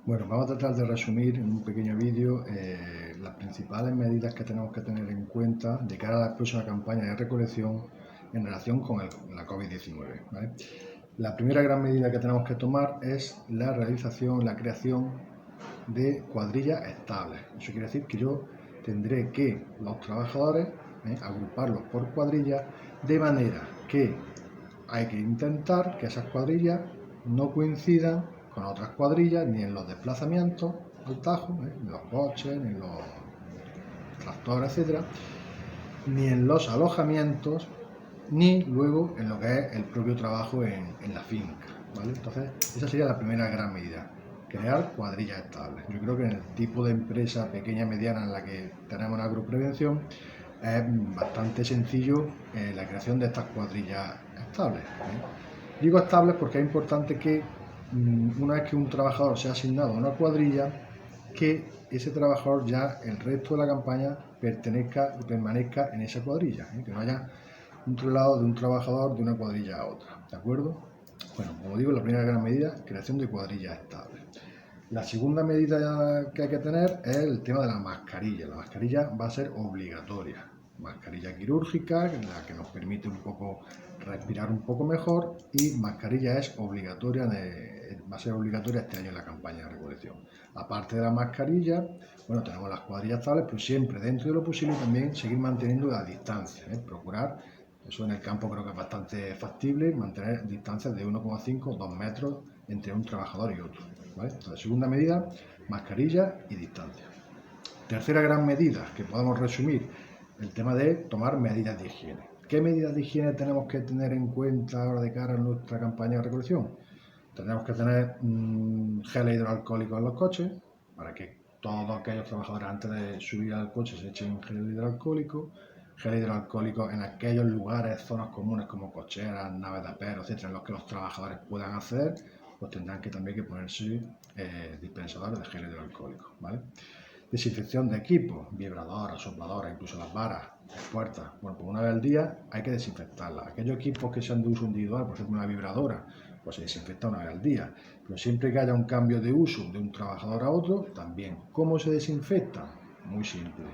Bueno, vamos a tratar de resumir en un pequeño vídeo las principales medidas que tenemos que tener en cuenta de cara a la próxima campaña de recolección en relación con la COVID-19, ¿vale? La primera gran medida que tenemos que tomar es la realización, la creación de cuadrillas estables. Eso quiere decir que yo tendré que los trabajadores agruparlos por cuadrillas de manera que hay que intentar que esas cuadrillas no coincidan con otras cuadrillas ni en los desplazamientos al Tajo, ni en los coches, ni en los tractores, etcétera, ni en los alojamientos, ni luego en lo que es el propio trabajo en la finca, ¿vale? Entonces, esa sería la primera gran medida, crear cuadrillas estables. Yo creo que en el tipo de empresa pequeña mediana en la que tenemos una agroprevención es bastante sencillo la creación de estas cuadrillas estables. Digo estables porque es importante que una vez que un trabajador sea asignado a una cuadrilla, que ese trabajador ya el resto de la campaña permanezca en esa cuadrilla, que no haya un traslado de un trabajador de una cuadrilla a otra, ¿de acuerdo? Bueno, como digo, la primera gran medida, creación de cuadrillas estables. La segunda medida que hay que tener es el tema de la mascarilla. La mascarilla va a ser obligatoria. Mascarilla quirúrgica, la que nos permite un poco respirar un poco mejor, y mascarilla es obligatoria, va a ser obligatoria este año en la campaña de recolección. Aparte de la mascarilla, bueno, tenemos las cuadrillas estables, pero siempre dentro de lo posible también seguir manteniendo la distancia, procurar, eso en el campo creo que es bastante factible, mantener distancias de 1,5 o 2 metros entre un trabajador y otro. ¿Vale? Entonces, segunda medida, mascarilla y distancia. Tercera gran medida, que podemos resumir, el tema de tomar medidas de higiene. ¿Qué medidas de higiene tenemos que tener en cuenta ahora de cara a nuestra campaña de recolección? Tenemos que tener gel hidroalcohólico en los coches, para que todos aquellos trabajadores antes de subir al coche se echen gel hidroalcohólico en aquellos lugares, zonas comunes como cocheras, naves de apero, etcétera, en los que los trabajadores puedan acceder, pues tendrán que también que ponerse dispensadores de gel hidroalcohólico, ¿vale? Desinfección de equipos, vibradoras, sopladoras, incluso las varas, las puertas. Bueno, pues una vez al día hay que desinfectarlas. Aquellos equipos que sean de uso individual, por ejemplo una vibradora, pues se desinfecta una vez al día. Pero siempre que haya un cambio de uso de un trabajador a otro, también. ¿Cómo se desinfecta? Muy simple.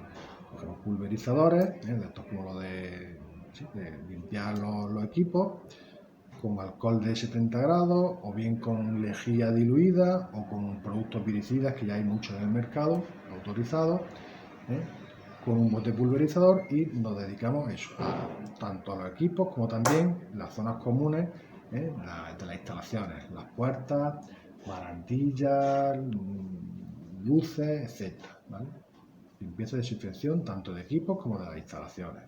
Cogemos pulverizadores, de estos como lo de limpiar los equipos, con alcohol de 70 grados, o bien con lejía diluida, o con productos viricidas, que ya hay muchos en el mercado, autorizados, con un bote pulverizador, y nos dedicamos eso, tanto a los equipos como también las zonas comunes de las instalaciones, las puertas, barantillas, luces, etc. ¿Vale? Limpieza y desinfección tanto de equipos como de las instalaciones.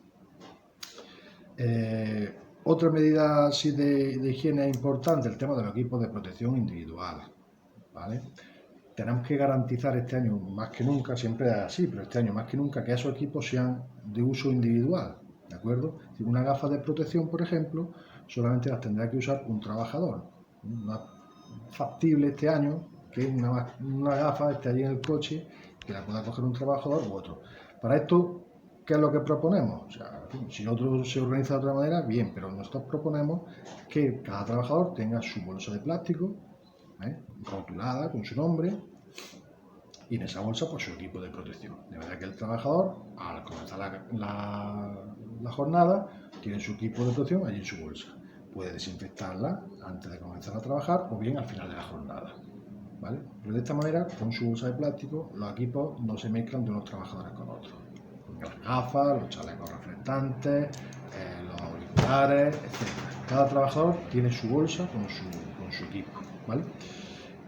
Otra medida así de higiene importante, el tema de los equipos de protección individual, ¿vale? Tenemos que garantizar este año más que nunca, siempre es así, pero este año más que nunca, que esos equipos sean de uso individual, ¿de acuerdo? Si una gafa de protección, por ejemplo, solamente las tendrá que usar un trabajador. No es factible este año que una gafa esté allí en el coche, que la pueda coger un trabajador u otro. Para esto, ¿qué es lo que proponemos? O sea, si otro se organiza de otra manera, bien, pero nosotros proponemos que cada trabajador tenga su bolsa de plástico, rotulada con su nombre, y en esa bolsa pues su equipo de protección. De manera que el trabajador, al comenzar la jornada, tiene su equipo de protección allí en su bolsa. Puede desinfectarla antes de comenzar a trabajar o bien al final de la jornada. ¿Vale? Pero de esta manera, con su bolsa de plástico, los equipos no se mezclan de unos trabajadores con otros. Las gafas, los chalecos reflectantes, los auriculares, etc. Cada trabajador tiene su bolsa con su equipo. ¿Vale?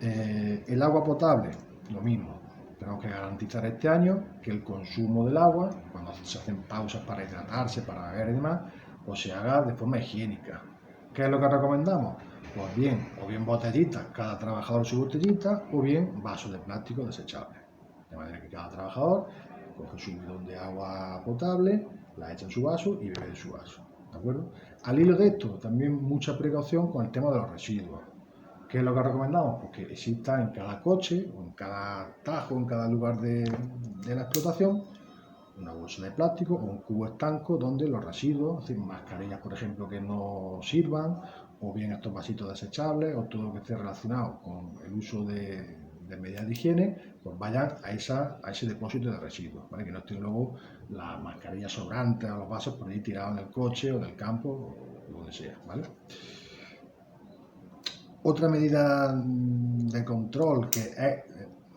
El agua potable, lo mismo. Tenemos que garantizar este año que el consumo del agua, cuando se hacen pausas para hidratarse, para beber y demás, pues se haga de forma higiénica. ¿Qué es lo que recomendamos? Pues bien, o bien botellitas, cada trabajador su botellita, o bien vasos de plástico desechables. De manera que cada trabajador coge su bidón de agua potable, la echa en su vaso y bebe de su vaso. ¿De acuerdo? Al hilo de esto, también mucha precaución con el tema de los residuos. ¿Qué es lo que recomendamos? Pues que exista en cada coche, o en cada tajo, en cada lugar de la explotación, una bolsa de plástico o un cubo estanco donde los residuos, es decir, mascarillas, por ejemplo, que no sirvan, o bien estos vasitos desechables, o todo lo que esté relacionado con el uso medidas de higiene, pues vayan a ese depósito de residuos, ¿vale? Que no estén luego las mascarillas sobrantes o los vasos por ahí tirados en el coche o del campo o donde sea, ¿vale? Otra medida de control que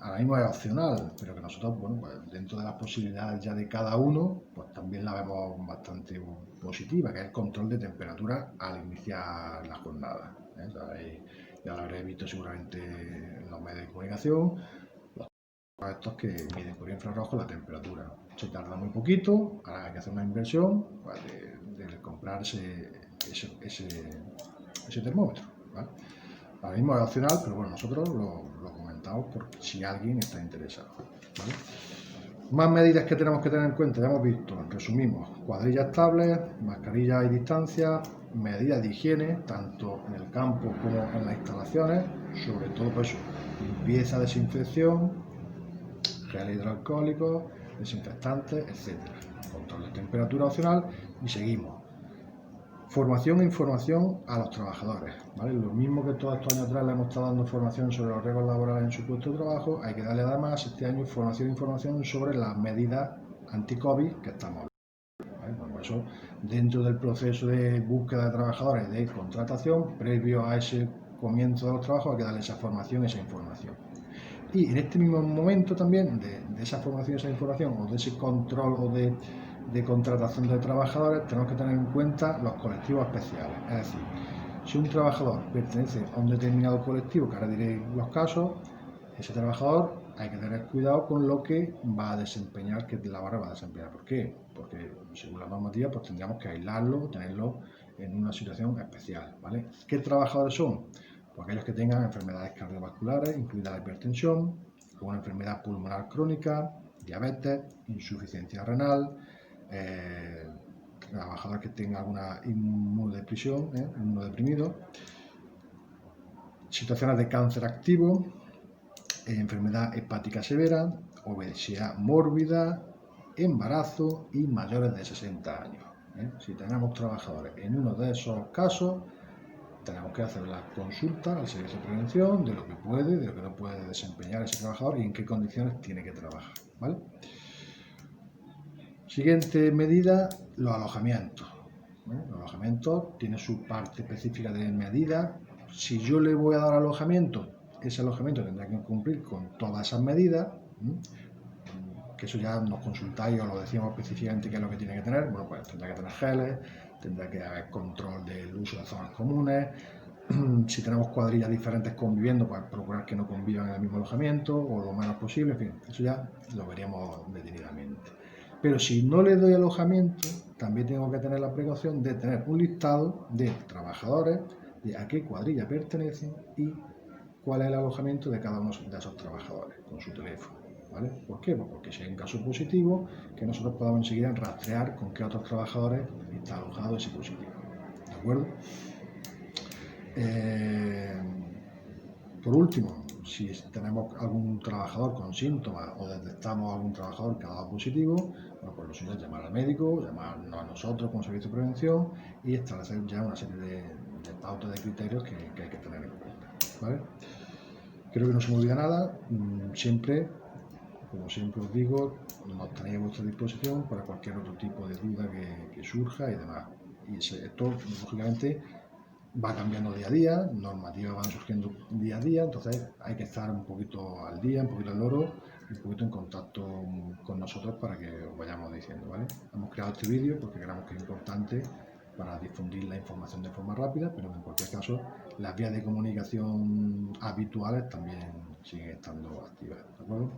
ahora mismo es opcional, pero que nosotros, bueno, pues dentro de las posibilidades ya de cada uno, pues también la vemos bastante positiva, que es el control de temperatura al iniciar la jornada. Ya lo habréis visto seguramente en los medios de comunicación, los estos que miden por infrarrojo la temperatura. Se tarda muy poquito, ahora hay que hacer una inversión pues, de comprarse ese termómetro, ¿vale? Ahora mismo es opcional, pero bueno, nosotros lo comentamos porque si alguien está interesado, ¿vale? Más medidas que tenemos que tener en cuenta, ya hemos visto, resumimos, cuadrillas estables, mascarillas y distancia, medidas de higiene, tanto en el campo como en las instalaciones, sobre todo pues eso, limpieza, desinfección, gel hidroalcohólico, desinfectantes, etc. Control de temperatura opcional y seguimos. Formación e información a los trabajadores, ¿vale? Lo mismo que todos estos años atrás le hemos estado dando formación sobre los riesgos laborales en su puesto de trabajo, hay que darle además este año formación e información sobre las medidas anti-COVID que estamos hablando, ¿vale? Bueno, por eso, dentro del proceso de búsqueda de trabajadores de contratación, previo a ese comienzo de los trabajos, hay que darle esa formación y esa información. Y en este mismo momento también de esa formación y esa información, o de ese control o de contratación de trabajadores, tenemos que tener en cuenta los colectivos especiales. Es decir, si un trabajador pertenece a un determinado colectivo, que ahora diré los casos, ese trabajador hay que tener cuidado con lo que va a desempeñar, qué labores va a desempeñar. ¿Por qué? Porque según la normativa pues tendríamos que aislarlo, tenerlo en una situación especial, ¿vale? ¿Qué trabajadores son? Pues aquellos que tengan enfermedades cardiovasculares, incluida la hipertensión, alguna enfermedad pulmonar crónica, diabetes, insuficiencia renal, trabajadores que tengan alguna inmunodepresión, inmunodeprimido, situaciones de cáncer activo, enfermedad hepática severa, obesidad mórbida, embarazo y mayores de 60 años. Si tenemos trabajadores en uno de esos casos, tenemos que hacer la consulta al servicio de prevención de lo que puede, de lo que no puede desempeñar ese trabajador y en qué condiciones tiene que trabajar, ¿vale? Siguiente medida, los alojamientos. Los alojamientos tienen su parte específica de medida. Si yo le voy a dar alojamiento, ese alojamiento tendrá que cumplir con todas esas medidas, que eso ya nos consultáis o lo decimos específicamente qué es lo que tiene que tener. Bueno, pues tendrá que tener geles, tendrá que haber control del uso de zonas comunes. Si tenemos cuadrillas diferentes conviviendo, pues procurar que no convivan en el mismo alojamiento o lo menos posible, en fin, eso ya lo veríamos detenidamente. Pero si no le doy alojamiento, también tengo que tener la precaución de tener un listado de trabajadores, de a qué cuadrilla pertenecen y cuál es el alojamiento de cada uno de esos trabajadores, con su teléfono, ¿vale? ¿Por qué? Pues porque si hay un caso positivo, que nosotros podamos enseguida rastrear con qué otros trabajadores está alojado ese positivo, ¿de acuerdo? Por último, si tenemos algún trabajador con síntomas o detectamos algún trabajador que ha dado positivo, bueno, pues lo suyo es llamar al médico, llamarnos a nosotros como servicio de prevención y establecer ya una serie de pautas de criterios que hay que tener en cuenta, ¿vale? Creo que no se me olvida nada. Siempre, como siempre os digo, nos tenéis a vuestra disposición para cualquier otro tipo de duda que surja y demás. Y esto, lógicamente, va cambiando día a día, normativas van surgiendo día a día, entonces hay que estar un poquito al día, un poquito al loro, un poquito en contacto con nosotros para que os vayamos diciendo, ¿vale? Hemos creado este vídeo porque creemos que es importante para difundir la información de forma rápida, pero en cualquier caso las vías de comunicación habituales también siguen estando activas, ¿de acuerdo?